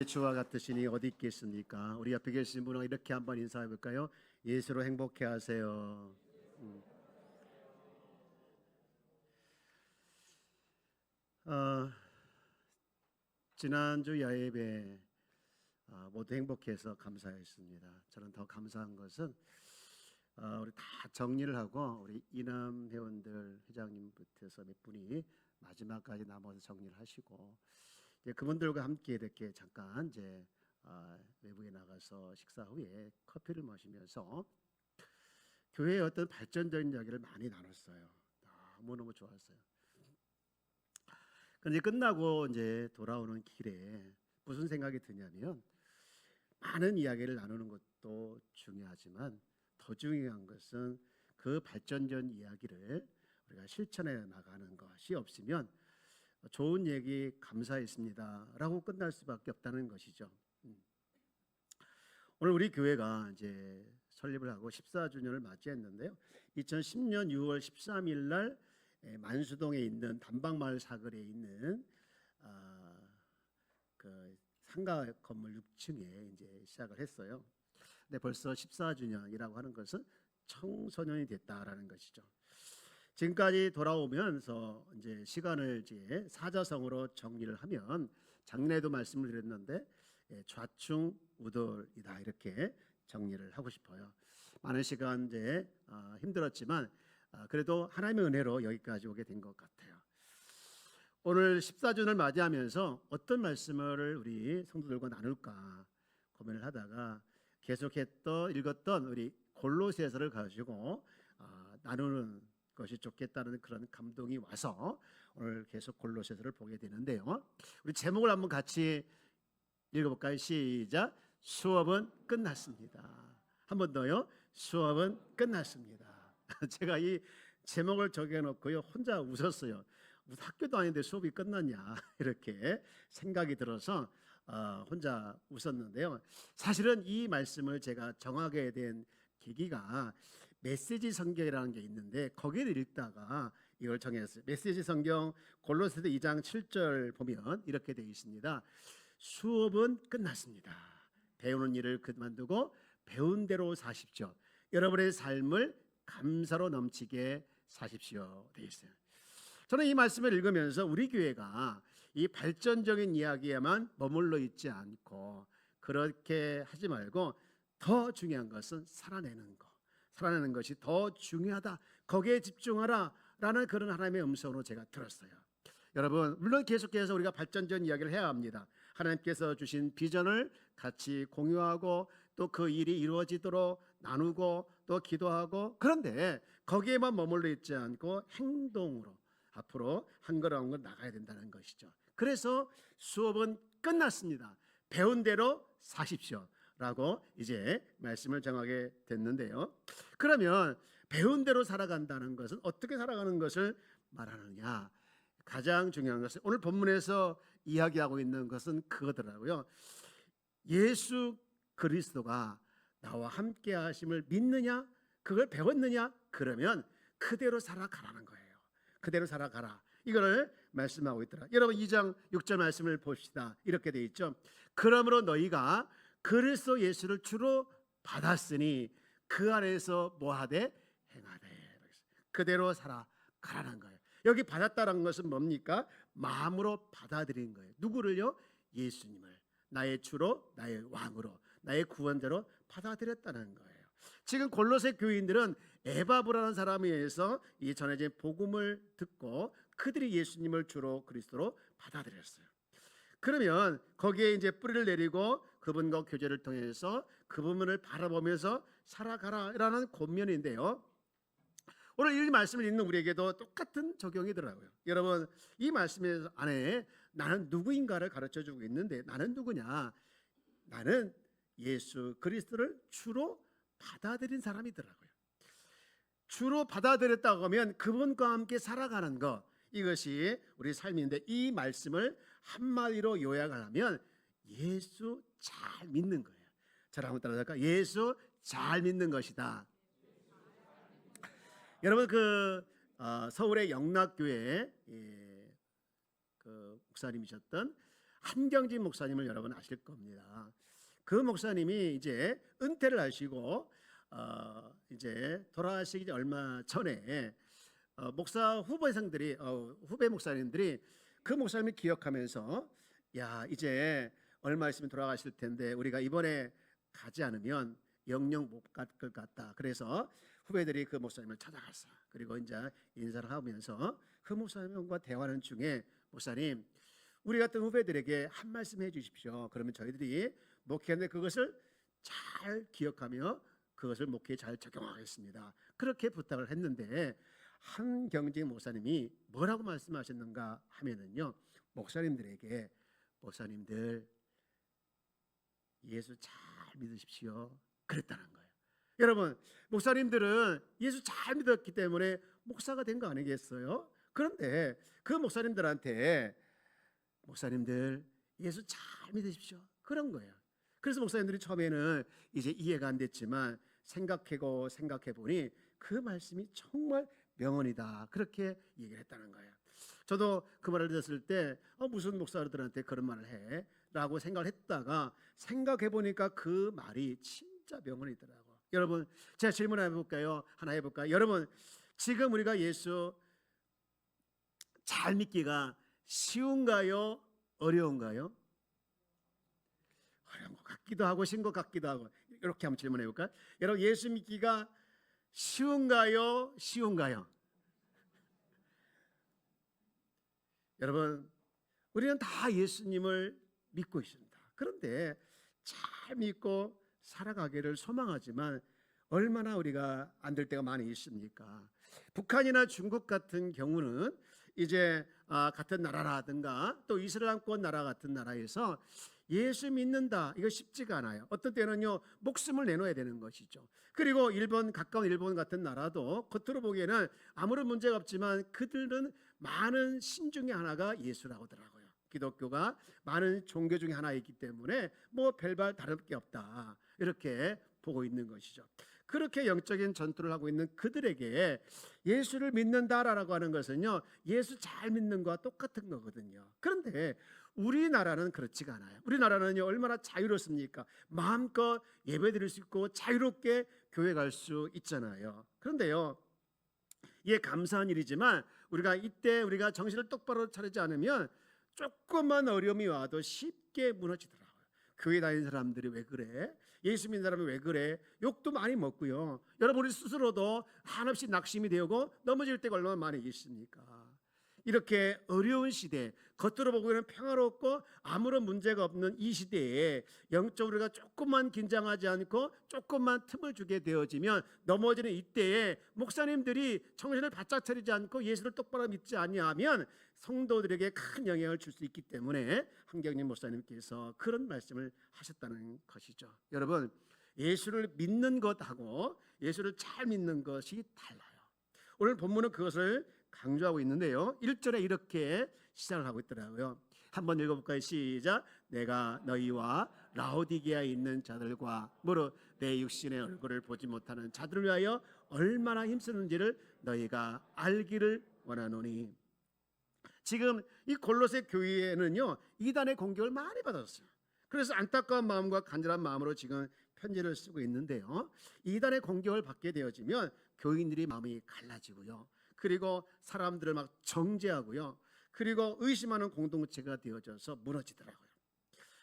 주와 같으시니 어디 있겠습니까? 우리 옆에 계신 분과 이렇게 한번 인사해 볼까요? 예수로 행복해 하세요. 어, 지난주 야예배 모두 행복해서 감사했습니다. 저는 더 감사한 것은 우리 다 정리를 하고 우리 이남 회원들 회장님부터 몇 분이 마지막까지 남아서 정리를 하시고 이제 그분들과 함께 이렇게 잠깐 이제 외부에 나가서 식사 후에 커피를 마시면서 교회의 어떤 발전적인 이야기를 많이 나눴어요. 너무너무 좋았어요. 그런데 끝나고 이제 돌아오는 길에 무슨 생각이 드냐면 많은 이야기를 나누는 것도 중요하지만 더 중요한 것은 그 발전전 이야기를 우리가 실천해 나가는 것이 없으면 좋은 얘기 감사했습니다 라고 끝날 수밖에 없다는 것이죠. 오늘 우리 교회가 이제 설립을 하고 14주년을 맞이했는데요. 2010년 6월 13일 날 만수동에 있는 단방마을 사거리에 있는 그 상가 건물 6층에 이제 시작을 했어요. 근데 벌써 14주년이라고 하는 것은 청소년이 됐다라는 것이죠. 지금까지 돌아오면서 이제 시간을 이제 사자성어로 정리를 하면 작년에도 말씀을 드렸는데 좌충우돌이다 이렇게 정리를 하고 싶어요. 많은 시간 이제 힘들었지만 그래도 하나님의 은혜로 여기까지 오게 된 것 같아요. 오늘 14주년을 맞이하면서 어떤 말씀을 우리 성도들과 나눌까 고민을 하다가 계속했던 읽었던 우리 골로새서를 가지고 나누는 것이 좋겠다는 그런 감동이 와서 오늘 계속 골로새서를 보게 되는데요. 우리 제목을 한번 같이 읽어볼까요? 시작. 수업은 끝났습니다. 한 번 더요. 수업은 끝났습니다. 제가 이 제목을 적어놓고요 혼자 웃었어요. 학교도 아닌데 수업이 끝났냐 이렇게 생각이 들어서 혼자 웃었는데요. 사실은 이 말씀을 제가 정하게 된 계기가 메시지 성경이라는 게 있는데 거기를 읽다가 이걸 정했어요. 메시지 성경 골로새서 2장 7절 보면 이렇게 되어 있습니다. 수업은 끝났습니다. 배우는 일을 그만두고 배운 대로 사십시오. 여러분의 삶을 감사로 넘치게 사십시오 되어 있어요. 저는 이 말씀을 읽으면서 우리 교회가 이 발전적인 이야기에만 머물러 있지 않고 그렇게 하지 말고 더 중요한 것은 살아내는 것, 살아내는 것이 더 중요하다. 거기에 집중하라 라는 그런 하나님의 음성으로 제가 들었어요. 여러분 물론 계속해서 우리가 발전적인 이야기를 해야 합니다. 하나님께서 주신 비전을 같이 공유하고 또 그 일이 이루어지도록 나누고 또 기도하고 그런데 거기에만 머물러 있지 않고 행동으로 앞으로 한 걸음 한 걸음 나가야 된다는 것이죠. 그래서 수업은 끝났습니다. 배운 대로 사십시오 라고 이제 말씀을 정하게 됐는데요. 그러면 배운 대로 살아간다는 것은 어떻게 살아가는 것을 말하느냐. 가장 중요한 것은 오늘 본문에서 이야기하고 있는 것은 그거더라고요. 예수 그리스도가 나와 함께 하심을 믿느냐 그걸 배웠느냐 그러면 그대로 살아가라는 거예요. 그대로 살아가라 이거를 말씀하고 있더라. 여러분 2장 6절 말씀을 봅시다. 이렇게 돼 있죠. 그러므로 너희가 그리스도 예수를 주로 받았으니 그 안에서 뭐하되 행하되 그대로 살아가라는 거예요. 여기 받았다는 것은 뭡니까? 마음으로 받아들인 거예요. 누구를요? 예수님을 나의 주로 나의 왕으로 나의 구원자로 받아들였다는 거예요. 지금 골로새 교인들은 에바브라는 사람에 의해서 이 전해진 복음을 듣고 그들이 예수님을 주로 그리스도로 받아들였어요. 그러면 거기에 이제 뿌리를 내리고 그분과 교제를 통해서 그분을 바라보면서 살아가라라는 권면인데요. 오늘 이 말씀을 읽는 우리에게도 똑같은 적용이더라고요. 여러분 이 말씀 안에 나는 누구인가를 가르쳐주고 있는데 나는 누구냐? 나는 예수 그리스도를 주로 받아들인 사람이더라고요. 주로 받아들였다고 하면 그분과 함께 살아가는 것 이것이 우리 삶인데 이 말씀을 한마디로 요약하면 예수 잘 믿는 거예요. 저를 한번 따라할까요? 예수 잘 믿는 것이다. 여러분 서울의 영락교회 그 목사님이셨던 한경진 목사님을 여러분 아실 겁니다. 그 목사님이 이제 은퇴를 하시고 이제 돌아가시기 얼마 전에 목사 후보생들이 후배 목사님들이 그 목사님을 기억하면서 야 이제 얼마 있으면 돌아가실 텐데 우리가 이번에 가지 않으면 영영 못 갈 것 같다. 그래서 후배들이 그 목사님을 찾아갔어. 그리고 이제 인사를 하면서 그 목사님과 대화하는 중에 목사님 우리 같은 후배들에게 한 말씀 해주십시오. 그러면 저희들이 목회하는데 그것을 잘 기억하며 그것을 목회에 잘 적용하겠습니다. 그렇게 부탁을 했는데 한경진 목사님이 뭐라고 말씀하셨는가 하면은요, 목사님들에게 목사님들 예수 잘 믿으십시오. 그랬다는 거예요. 여러분, 목사님들은 예수 잘 믿었기 때문에 목사가 된 거 아니겠어요? 그런데 그 목사님들한테 목사님들 예수 잘 믿으십시오. 그런 거예요. 그래서 목사님들이 처음에는 이제 이해가 안 됐지만 생각해 보니 그 말씀이 정말 명언이다. 그렇게 얘기를 했다는 거예요. 저도 그 말을 들었을 때 무슨 목사들한테 그런 말을 해? 라고 생각을 했다가 생각해 보니까 그 말이 진짜 명언이더라고요. 여러분, 제가 질문 해볼까요? 하나 해볼까요? 여러분, 지금 우리가 예수 잘 믿기가 쉬운가요? 어려운가요? 어려운 것 같기도 하고 쉬운 것 같기도 하고. 이렇게 한번 질문해 볼까요? 여러분, 예수 믿기가 쉬운가요? 쉬운가요? 여러분, 우리는 다 예수님을 믿고 있습니다. 그런데 잘 믿고 살아가기를 소망하지만 얼마나 우리가 안 될 때가 많이 있습니까? 북한이나 중국 같은 경우는 이제 같은 나라라든가 또 이슬람권 나라 같은 나라에서 예수 믿는다 이거 쉽지가 않아요. 어떤 때는요 목숨을 내놓아야 되는 것이죠. 그리고 가까운 일본 같은 나라도 겉으로 보기에는 아무런 문제가 없지만 그들은 많은 신 중에 하나가 예수라고 하더라고요. 기독교가 많은 종교 중에 하나이기 때문에 뭐 별반 다를 게 없다 이렇게 보고 있는 것이죠. 그렇게 영적인 전투를 하고 있는 그들에게 예수를 믿는다라고 하는 것은요 예수 잘 믿는 거와 똑같은 거거든요. 그런데 우리나라는 그렇지가 않아요. 우리나라는요 얼마나 자유롭습니까? 마음껏 예배드릴 수 있고 자유롭게 교회 갈 수 있잖아요. 그런데요 이게 감사한 일이지만 우리가 정신을 똑바로 차리지 않으면 조금만 어려움이 와도 쉽게 무너지더라고요. 교회 다니는 사람들이 왜 그래? 예수 믿는 사람이 왜 그래? 욕도 많이 먹고요. 여러분 우리 스스로도 한없이 낙심이 되고 넘어질 때가 얼마나 많이 있습니까? 이렇게 어려운 시대, 겉으로 보기에는 평화롭고 아무런 문제가 없는 이 시대에 영적으로 우리가 조금만 긴장하지 않고 조금만 틈을 주게 되어지면 넘어지는 이때에 목사님들이 정신을 바짝 차리지 않고 예수를 똑바로 믿지 아니하면 성도들에게 큰 영향을 줄 수 있기 때문에 한경림 목사님께서 그런 말씀을 하셨다는 것이죠. 여러분, 예수를 믿는 것하고 예수를 잘 믿는 것이 달라요. 오늘 본문은 그것을 강조하고 있는데요. 1절에 이렇게 시작을 하고 있더라고요. 한번 읽어볼까요? 시작. 내가 너희와 라오디게아에 있는 자들과 무릇 내 육신의 얼굴을 보지 못하는 자들을 위하여 얼마나 힘쓰는지를 너희가 알기를 원하노니. 지금 이 골로새 교회에는요 이단의 공격을 많이 받았어요. 그래서 안타까운 마음과 간절한 마음으로 지금 편지를 쓰고 있는데요. 이단의 공격을 받게 되어지면 교인들이 마음이 갈라지고요. 그리고 사람들을 막 정죄하고요. 그리고 의심하는 공동체가 되어져서 무너지더라고요.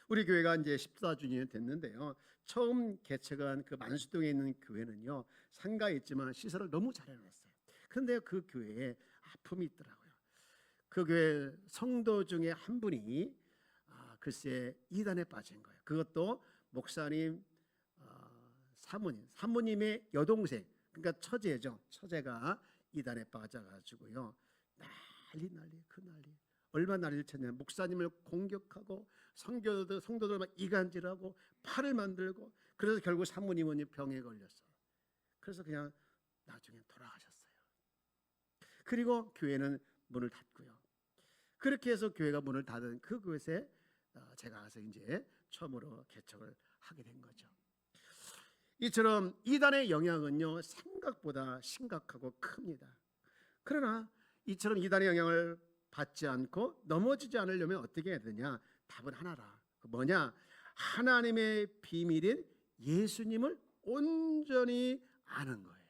우리 교회가 이제 14주년이 됐는데요. 처음 개척한 그 만수동에 있는 교회는요. 상가에 있지만 시설을 너무 잘 해놨어요. 그런데 그 교회에 아픔이 있더라고요. 그 교회 성도 중에 한 분이 글쎄 이단에 빠진 거예요. 그것도 목사님 사모님의 여동생, 그러니까 처제죠. 처제가 이단에 빠져가지고요. 난리 그 난리. 얼마나 난리를 쳤냐면 목사님을 공격하고 성도들 막 이간질하고 팔을 만들고 그래서 결국 사모님은 병에 걸렸어요. 그래서 그냥 나중에 돌아가셨어요. 그리고 교회는 문을 닫고요. 그렇게 해서 교회가 문을 닫은 그곳에 제가 가서 이제 처음으로 개척을 하게 된 거죠. 이처럼 이단의 영향은요 생각보다 심각하고 큽니다. 그러나 이처럼 이단의 영향을 받지 않고 넘어지지 않으려면 어떻게 해야 되냐? 답은 하나라. 그 뭐냐? 하나님의 비밀인 예수님을 온전히 아는 거예요.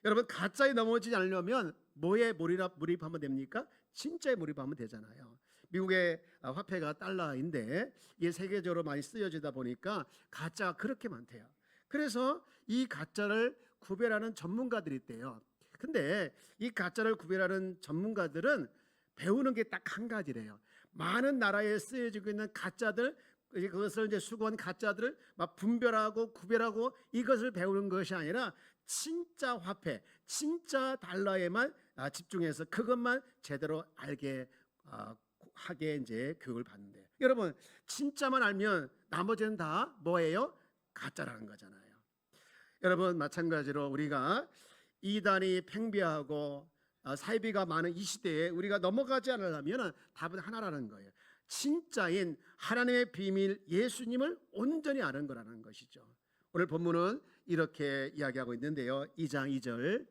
여러분, 가짜에 넘어지지 않으려면 뭐에 몰입하면 됩니까? 진짜에 몰입하면 되잖아요. 미국의 화폐가 달러인데 이게 세계적으로 많이 쓰여지다 보니까 가짜가 그렇게 많대요. 그래서 이 가짜를 구별하는 전문가들이 있대요. 근데 이 가짜를 구별하는 전문가들은 배우는 게 딱 한 가지래요. 많은 나라에 쓰여지고 있는 가짜들, 그것을 이제 수거한 가짜들을 막 분별하고 구별하고 이것을 배우는 것이 아니라 진짜 화폐, 진짜 달러에만 집중해서 그것만 제대로 알게 하게 이제 교육을 받는데, 여러분 진짜만 알면 나머지는 다 뭐예요? 가짜라는 거잖아요. 여러분, 마찬가지로 우리가 이단이 팽배하고 사이비가 많은 이 시대에 우리가 넘어가지 않으려면 답은 하나라는 거예요. 진짜인 하나님의 비밀 예수님을 온전히 아는 거라는 것이죠. 오늘 본문은 이렇게 이야기하고 있는데요. 2장 2절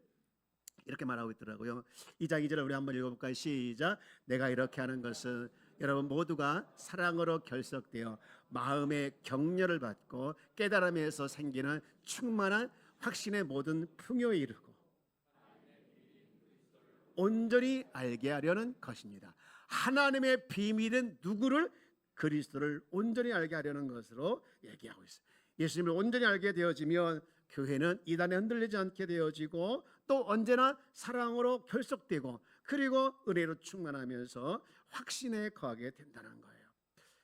이렇게 말하고 있더라고요. 2장 2절을 우리 한번 읽어볼까요? 시작. 내가 이렇게 하는 것은 여러분 모두가 사랑으로 결속되어 마음의 격려를 받고 깨달음에서 생기는 충만한 확신의 모든 풍요에 이르고 온전히 알게 하려는 것입니다. 하나님의 비밀은 누구를? 그리스도를 온전히 알게 하려는 것으로 얘기하고 있어요. 예수님을 온전히 알게 되어지면 교회는 이단에 흔들리지 않게 되어지고 또 언제나 사랑으로 결속되고 그리고 은혜로 충만하면서 확신에 거하게 된다는 거예요.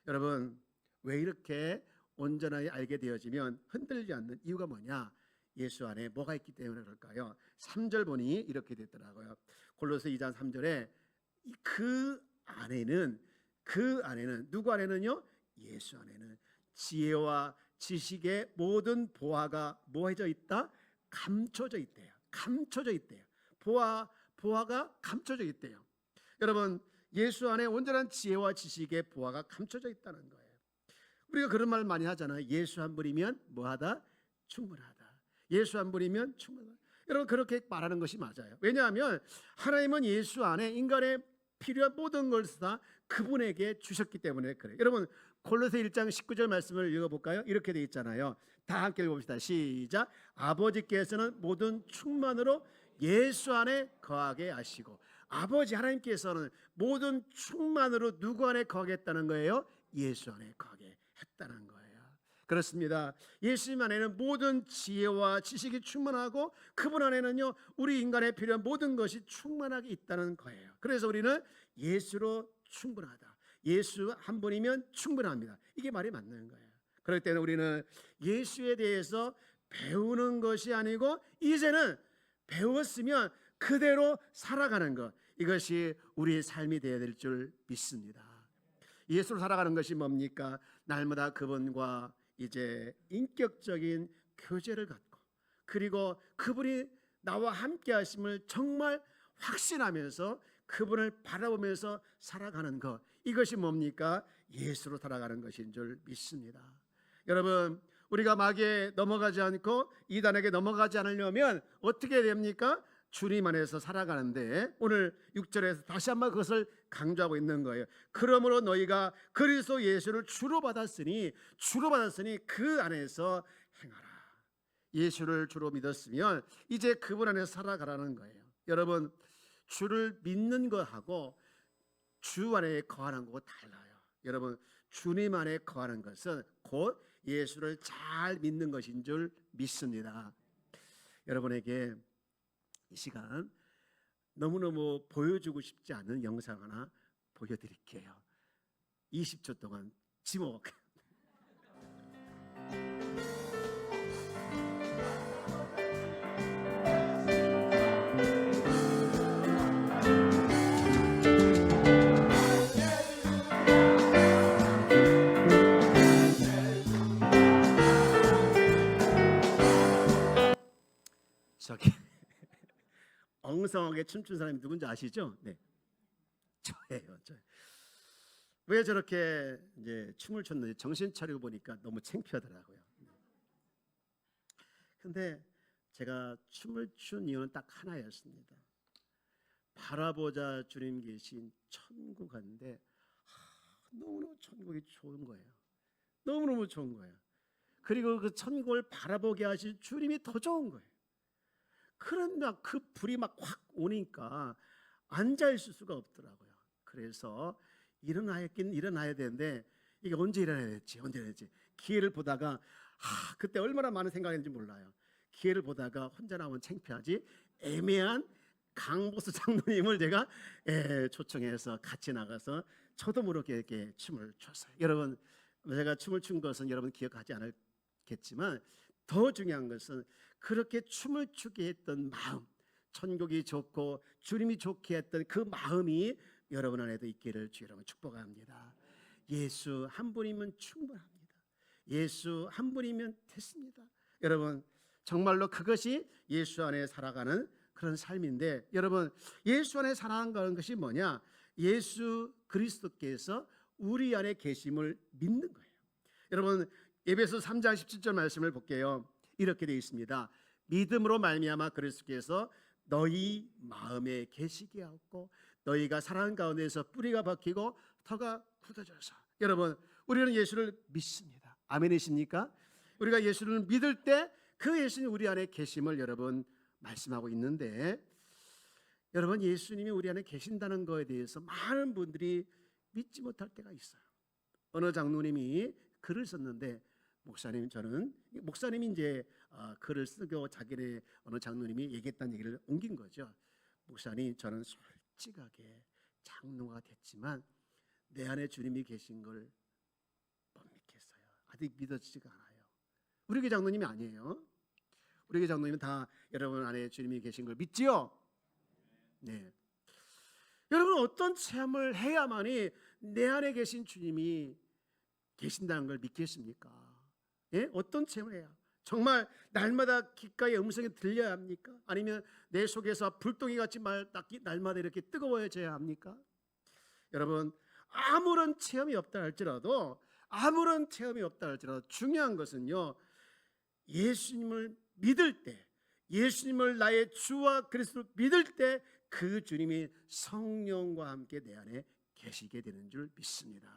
여러분, 왜 이렇게 온전하게 알게 되어지면 흔들리지 않는 이유가 뭐냐? 예수 안에 뭐가 있기 때문에 그럴까요? 3절 보니 이렇게 됐더라고요. 골로새 2장 3절에 그 안에는 누구 안에는요? 예수 안에는 지혜와 지식의 모든 보화가 뭐해져 있다? 감춰져 있대요. 감춰져 있대요. 보화가 감춰져 있대요. 여러분, 예수 안에 온전한 지혜와 지식의 보화가 감춰져 있다는 거예요. 우리가 그런 말 많이 하잖아요. 예수 한 분이면 뭐하다? 충분하다. 예수 한 분이면 충분하다. 여러분, 그렇게 말하는 것이 맞아요. 왜냐하면 하나님은 예수 안에 인간의 필요한 모든 것을 다 그분에게 주셨기 때문에 그래요. 여러분, 골로새 1장 19절 말씀을 읽어볼까요? 이렇게 돼 있잖아요. 다 함께 읽어봅시다. 시작. 아버지께서는 모든 충만으로 예수 안에 거하게 하시고, 아버지 하나님께서는 모든 충만으로 누구 안에 거하겠다는 거예요? 예수 안에 거하게 했다는 거예요. 그렇습니다. 예수님 안에는 모든 지혜와 지식이 충만하고 그분 안에는요 우리 인간에 필요한 모든 것이 충만하게 있다는 거예요. 그래서 우리는 예수로 충분하다. 예수 한 분이면 충분합니다. 이게 말이 맞는 거예요. 그럴 때는 우리는 예수에 대해서 배우는 것이 아니고 이제는 배웠으면 그대로 살아가는 것, 이것이 우리의 삶이 되어야 될 줄 믿습니다. 예수로 살아가는 것이 뭡니까? 날마다 그분과 이제 인격적인 교제를 갖고 그리고 그분이 나와 함께 하심을 정말 확신하면서 그분을 바라보면서 살아가는 것, 이것이 뭡니까? 예수로 살아가는 것인 줄 믿습니다. 여러분, 우리가 마귀에 넘어가지 않고 이단에게 넘어가지 않으려면 어떻게 됩니까? 주님 안에서 살아가는데 오늘 6절에서 다시 한번 그것을 강조하고 있는 거예요. 그러므로 너희가 그리스도 예수를 주로 받았으니 그 안에서 행하라. 예수를 주로 믿었으면 이제 그분 안에서 살아가라는 거예요. 여러분, 주를 믿는 것하고 주 안에 거하는 것과 달라요. 여러분, 주님 안에 거하는 것은 곧 예수를 잘 믿는 것인 줄 믿습니다. 여러분에게 이 시간 너무너무 보여주고 싶지 않은 영상 하나 보여드릴게요. 20초 동안 지목. 저기 엉성하게 춤춘 사람이 누군지 아시죠? 네, 저예요. 왜 저렇게 이제 춤을 췄는지 정신 차리고 보니까 너무 창피하더라고요. 근데 제가 춤을 춘 이유는 딱 하나였습니다. 바라보자 주님 계신 천국 한데 너무너무 천국이 좋은 거예요. 너무너무 좋은 거예요. 그리고 그 천국을 바라보게 하실 주님이 더 좋은 거예요. 그런데 그 불이 막 확 오니까 앉아 있을 수가 없더라고요. 그래서 일어나야긴 일어나야 되는데 이게 언제 일어나야 될지 기회를 보다가 그때 얼마나 많은 생각했는지 몰라요. 기회를 보다가 혼자 나오면 창피하지 애매한 강보수 장로님을 제가 초청해서 같이 나가서 저도 모르게 이렇게 춤을 췄어요. 여러분, 제가 춤을 춘 것은 여러분 기억하지 않겠지만 더 중요한 것은 그렇게 춤을 추게 했던 마음, 천국이 좋고 주님이 좋게 했던 그 마음이 여러분 안에도 있기를 주 여러분 축복합니다. 예수 한 분이면 충분합니다. 예수 한 분이면 됐습니다. 여러분, 정말로 그것이 예수 안에 살아가는 그런 삶인데, 여러분, 예수 안에 살아가는 것이 뭐냐? 예수 그리스도께서 우리 안에 계심을 믿는 거예요. 여러분, 에베소 3장 17절 말씀을 볼게요. 이렇게 되어 있습니다. 믿음으로 말미암아 그리스도께서 너희 마음에 계시게 하고 너희가 사랑 가운데서 뿌리가 박히고 터가 굳어져서. 여러분, 우리는 예수를 믿습니다. 아멘이십니까? 우리가 예수를 믿을 때 그 예수님 우리 안에 계심을 여러분 말씀하고 있는데, 여러분, 예수님이 우리 안에 계신다는 것에 대해서 많은 분들이 믿지 못할 때가 있어요. 어느 장로님이 글을 썼는데, 목사님이 이제 글을 쓰고 자기네 어느 장로님이 얘기했다는 얘기를 옮긴 거죠. 목사님, 저는 솔직하게 장로가 됐지만 내 안에 주님이 계신 걸 못 믿겠어요. 아직 믿어지지가 않아요. 우리 교회 장로님이 아니에요. 우리 교회 장로님은 다 여러분 안에 주님이 계신 걸 믿지요? 네. 여러분, 어떤 체험을 해야만이 내 안에 계신 주님이 계신다는 걸 믿겠습니까? 예? 어떤 체험을 해야? 정말 날마다 귓가에 음성이 들려야 합니까? 아니면 내 속에서 불덩이 같이 날마다 이렇게 뜨거워져야 합니까? 여러분, 아무런 체험이 없다 할지라도 중요한 것은요, 예수님을 믿을 때, 예수님을 나의 주와 그리스도로 믿을 때 그 주님이 성령과 함께 내 안에 계시게 되는 줄 믿습니다.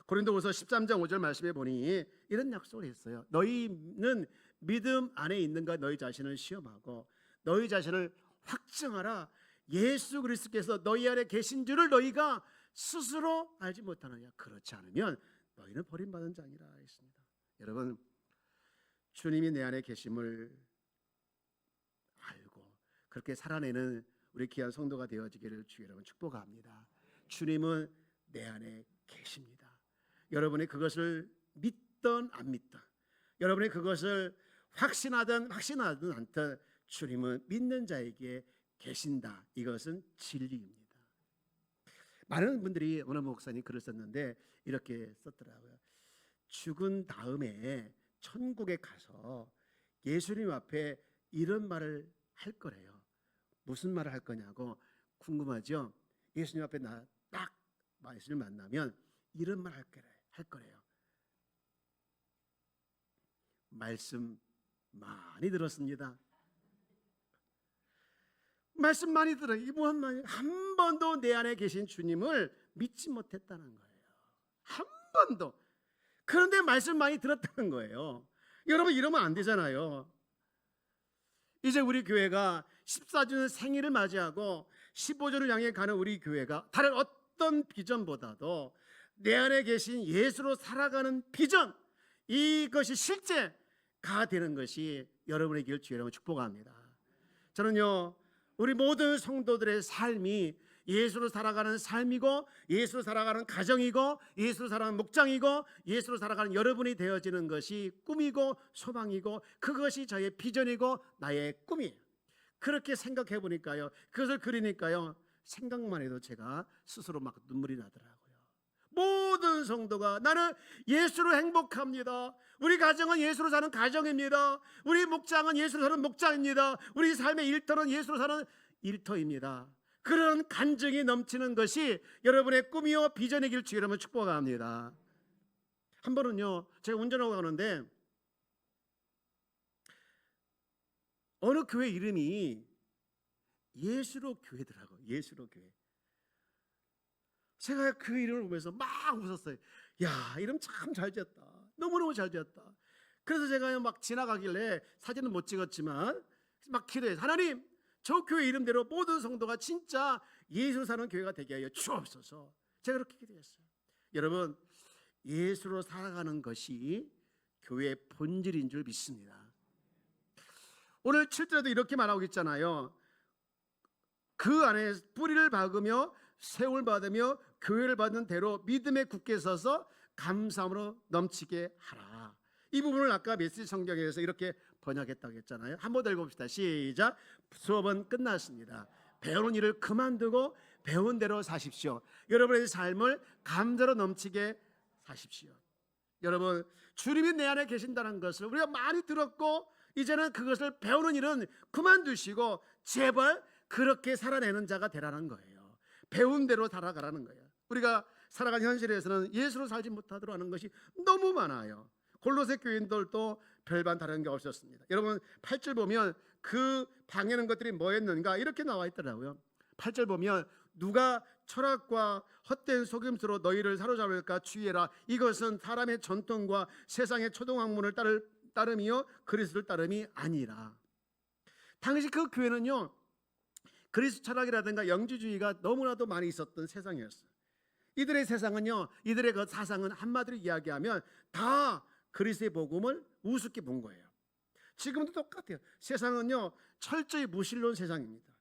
고린도후서 13장 5절 말씀에 보니 이런 약속을 했어요. 너희는 믿음 안에 있는가 너희 자신을 시험하고 너희 자신을 확증하라. 예수 그리스도께서 너희 안에 계신 줄을 너희가 스스로 알지 못하느냐. 그렇지 않으면 너희는 버림받은 자니라 했습니다. 여러분, 주님이 내 안에 계심을 알고 그렇게 살아내는 우리 귀한 성도가 되어지기를 주 여러분 축복합니다. 주님은 내 안에 계십니다. 여러분이 그것을 믿든 안 믿든, 여러분이 그것을 확신하든 않든 주님은 믿는 자에게 계신다. 이것은 진리입니다. 많은 분들이 오늘 목사님 글을 썼는데 이렇게 썼더라고요. 죽은 다음에 천국에 가서 예수님 앞에 이런 말을 할 거래요. 무슨 말을 할 거냐고 궁금하죠? 예수님 앞에 딱 예수님 만나면 이런 말 할 거래요. 말씀 많이 들었습니다. 말씀 많이 들어요. 이 무슨 말이에요? 한 번도 내 안에 계신 주님을 믿지 못했다는 거예요. 한 번도. 그런데 말씀 많이 들었다는 거예요. 여러분, 이러면 안 되잖아요. 이제 우리 교회가 14주년 생일을 맞이하고 15주를 향해 가는 우리 교회가 다른 어떤 비전보다도 내 안에 계신 예수로 살아가는 비전, 이것이 실제가 되는 것이 여러분의 길 주 여러분 축복합니다. 저는요, 우리 모든 성도들의 삶이 예수로 살아가는 삶이고, 예수로 살아가는 가정이고, 예수로 살아가는 목장이고, 예수로 살아가는 여러분이 되어지는 것이 꿈이고 소망이고, 그것이 저의 비전이고 나의 꿈이에요. 그렇게 생각해 보니까요, 그것을 그리니까요, 생각만 해도 제가 스스로 막 눈물이 나더라고요. 모든 성도가 나는 예수로 행복합니다. 우리 가정은 예수로 사는 가정입니다. 우리 목장은 예수로 사는 목장입니다. 우리 삶의 일터는 예수로 사는 일터입니다. 그런 간증이 넘치는 것이 여러분의 꿈이요 비전의 길 주 여러분 축복합니다. 한 번은요, 제가 운전하고 가는데 어느 교회 이름이 예수로 교회더라고요. 예수로 교회. 제가 그 이름을 보면서 막 웃었어요. 야, 이름 참 잘 지었다. 너무너무 잘 지었다. 그래서 제가 막 지나가길래 사진은 못 찍었지만 막 기도해서, 하나님, 저 교회 이름대로 모든 성도가 진짜 예수로 사는 교회가 되게 하여 주옵소서. 제가 그렇게 기도했어요. 여러분, 예수로 살아가는 것이 교회의 본질인 줄 믿습니다. 오늘 7절에도 이렇게 말하고 있잖아요. 그 안에 뿌리를 박으며 세움을 받으며 교회를 받는 대로 믿음에 굳게 서서 감사함으로 넘치게 하라. 이 부분을 아까 메시지 성경에서 이렇게 번역했다고 했잖아요. 한번 더 읽어봅시다. 시작. 수업은 끝났습니다. 배우는 일을 그만두고 배운 대로 사십시오. 여러분의 삶을 감사로 넘치게 사십시오. 여러분, 주님이 내 안에 계신다는 것을 우리가 많이 들었고, 이제는 그것을 배우는 일은 그만두시고 제발 그렇게 살아내는 자가 되라는 거예요. 배운 대로 살아가라는 거예요. 우리가 살아가는 현실에서는 예수로 살지 못하도록 하는 것이 너무 많아요. 골로새 교인들도 별반 다른 게 없었습니다. 여러분, 8절 보면 그 방해하는 것들이 뭐였는가 이렇게 나와 있더라고요. 8절 보면 누가 철학과 헛된 속임수로 너희를 사로잡을까 주의해라. 이것은 사람의 전통과 세상의 초등학문을 따름이요 그리스도를 따름이 아니라. 당시 그 교회는요, 그리스도 철학이라든가 영주주의가 너무나도 많이 있었던 세상이었어요. 이들의 세상은요, 이들의 그 사상은 한마디로 이야기하면 다 그리스도의 복음을 우습게 본 거예요. 지금도 똑같아요. 세상은요, 철저히 무신론 세상입니다.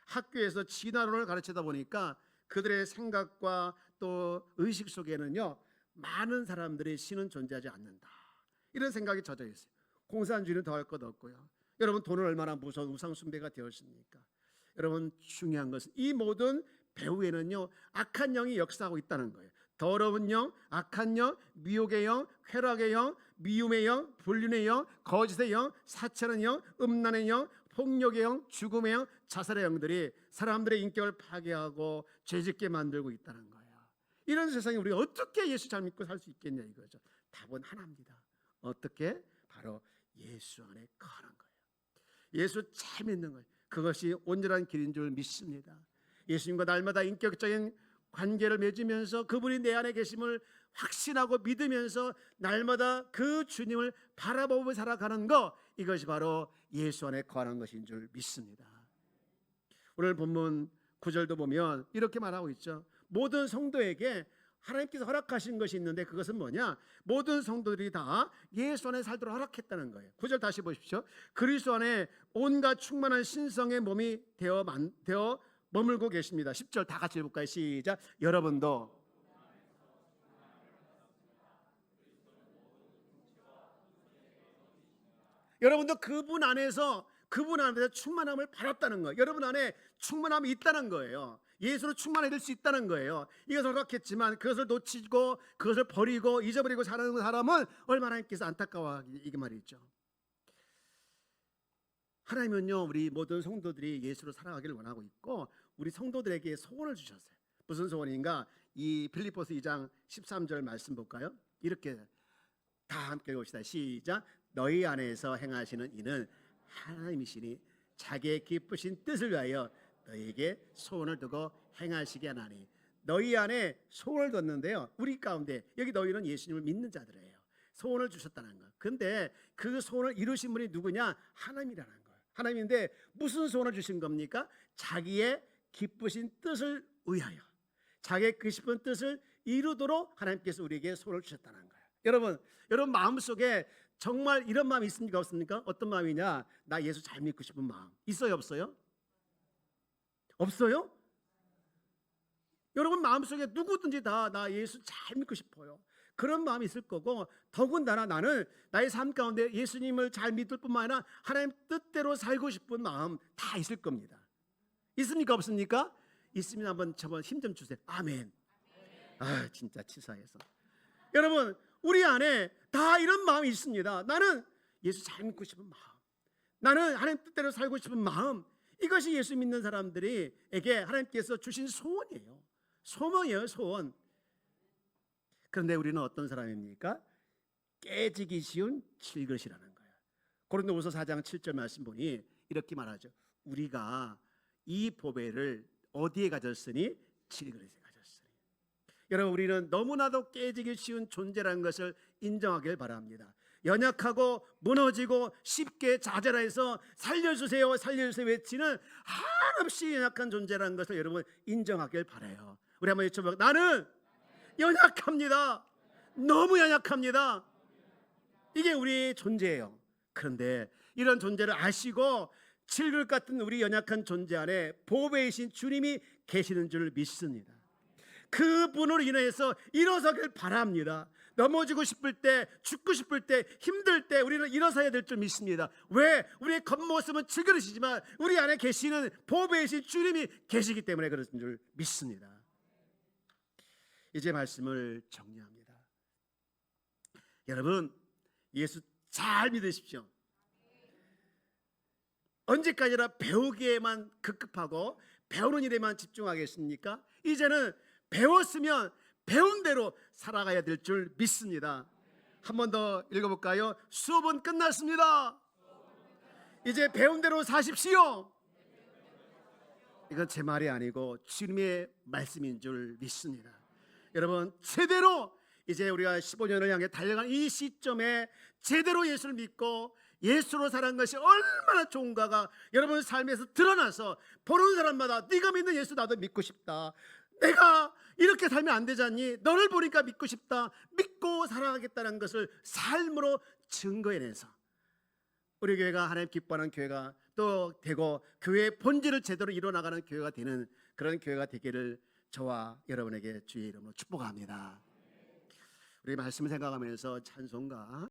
학교에서 진화론을 가르치다 보니까 그들의 생각과 또 의식 속에는요, 많은 사람들의 신은 존재하지 않는다, 이런 생각이 젖어 있어요. 공산주의는 더할 것 없고요. 여러분, 돈은 얼마나 무서운 우상숭배가 되었습니까? 여러분, 중요한 것은 이 모든 배후에는요, 악한 영이 역사하고 있다는 거예요. 더러운 영, 악한 영, 미혹의 영, 쾌락의 영, 미움의 영, 불륜의 영, 거짓의 영, 사찰의 영, 음란의 영, 폭력의 영, 죽음의 영, 자살의 영들이 사람들의 인격을 파괴하고 죄짓게 만들고 있다는 거예요. 이런 세상에 우리가 어떻게 예수 잘 믿고 살 수 있겠냐 이거죠. 답은 하나입니다. 어떻게? 바로 예수 안에 거하는 거예요. 예수 잘 믿는 거예요. 그것이 온전한 길인 줄 믿습니다. 예수님과 날마다 인격적인 관계를 맺으면서 그분이 내 안에 계심을 확신하고 믿으면서 날마다 그 주님을 바라보며 살아가는 것, 이것이 바로 예수 안에 거하는 것인 줄 믿습니다. 오늘 본문 9절도 보면 이렇게 말하고 있죠. 모든 성도에게 하나님께서 허락하신 것이 있는데 그것은 뭐냐? 모든 성도들이 다 예수 안에 살도록 허락했다는 거예요. 9절 다시 보십시오. 그리스도 안에 온갖 충만한 신성의 몸이 되어 머물고 계십니다. 10절 다 같이 읽을까요? 시작. 여러분도 그분 안에서 충만함을 받았다는 거예요. 여러분 안에 충만함이 있다는 거예요. 예수로 충만해질 수 있다는 거예요. 이것을 허락했지만 그것을 놓치고 그것을 버리고 잊어버리고 사는 사람은 얼마나 하나님께서 안타까워하기, 이게 말이죠. 하나님은요, 우리 모든 성도들이 예수로 살아가기를 원하고 있고 우리 성도들에게 소원을 주셨어요. 무슨 소원인가? 이 빌립보서 2장 13절 말씀 볼까요? 이렇게 다 함께 읽읍시다. 시작. 너희 안에서 행하시는 이는 하나님이시니 자기의 기쁘신 뜻을 위하여 너희에게 소원을 두고 행하시게 하나니. 너희 안에 소원을 뒀는데요, 우리 가운데 여기 너희는 예수님을 믿는 자들이에요. 소원을 주셨다는 거. 근데 그 소원을 이루신 분이 누구냐? 하나님이라는 거예요. 하나님인데 무슨 소원을 주신 겁니까? 자기의 기쁘신 뜻을 위하여, 자기의 그 싶은 뜻을 이루도록 하나님께서 우리에게 소원을 주셨다는 거예요. 여러분 마음속에 정말 이런 마음이 있습니까? 없습니까? 어떤 마음이냐? 나 예수 잘 믿고 싶은 마음 있어요? 없어요? 없어요? 여러분 마음속에 누구든지 다 나 예수 잘 믿고 싶어요. 그런 마음이 있을 거고, 더군다나 나는 나의 삶 가운데 예수님을 잘 믿을 뿐만 아니라 하나님 뜻대로 살고 싶은 마음 다 있을 겁니다. 있습니까? 없습니까? 있으면 한번 저번 힘 좀 주세요. 아멘. 아, 진짜 치사해서. 여러분, 우리 안에 다 이런 마음이 있습니다. 나는 예수 잘 믿고 싶은 마음, 나는 하나님 뜻대로 살고 싶은 마음, 이것이 예수 믿는 사람들에게 하나님께서 주신 소원이에요. 소망이에요, 소원. 그런데 우리는 어떤 사람입니까? 깨지기 쉬운 칠것이라는 거예요. 고린도후서 4장 7절 말씀 보니 이렇게 말하죠. 우리가 이 보배를 어디에 가졌으니? 칠그릇에 가졌으니. 여러분, 우리는 너무나도 깨지기 쉬운 존재라는 것을 인정하길 바랍니다. 연약하고 무너지고 쉽게 좌절해서 살려주세요 살려주세요 외치는 한없이 연약한 존재라는 것을 여러분 인정하길 바라요. 우리 한번 외쳐볼까요? 나는 연약합니다. 너무 연약합니다. 이게 우리의 존재예요. 그런데 이런 존재를 아시고 칠흑 같은 우리 연약한 존재 안에 보배이신 주님이 계시는 줄 믿습니다. 그분으로 인해서 일어서길 바랍니다. 넘어지고 싶을 때, 죽고 싶을 때, 힘들 때 우리는 일어서야 될 줄 믿습니다. 왜? 우리의 겉모습은 칠그릇이지만 우리 안에 계시는 보배이신 주님이 계시기 때문에 그런 줄 믿습니다. 이제 말씀을 정리합니다. 여러분, 예수 잘 믿으십시오. 언제까지나 배우기에만 급급하고 배우는 일에만 집중하겠습니까? 이제는 배웠으면 배운 대로 살아가야 될 줄 믿습니다. 한 번 더 읽어볼까요? 수업은 끝났습니다. 이제 배운 대로 사십시오. 이건 제 말이 아니고 주님의 말씀인 줄 믿습니다. 여러분, 제대로 이제 우리가 15년을 향해 달려가는 이 시점에 제대로 예수를 믿고 예수로 살아가는 것이 얼마나 좋은가가 여러분 삶에서 드러나서 보는 사람마다 네가 믿는 예수 나도 믿고 싶다. 내가 이렇게 살면 안 되잖니. 너를 보니까 믿고 싶다. 믿고 살아가겠다는 것을 삶으로 증거해내서 우리 교회가 하나님 기뻐하는 교회가 또 되고 교회의 본질을 제대로 이뤄나가는 교회가 되는 그런 교회가 되기를 저와 여러분에게 주의 이름으로 축복합니다. 우리 말씀 생각하면서 찬송가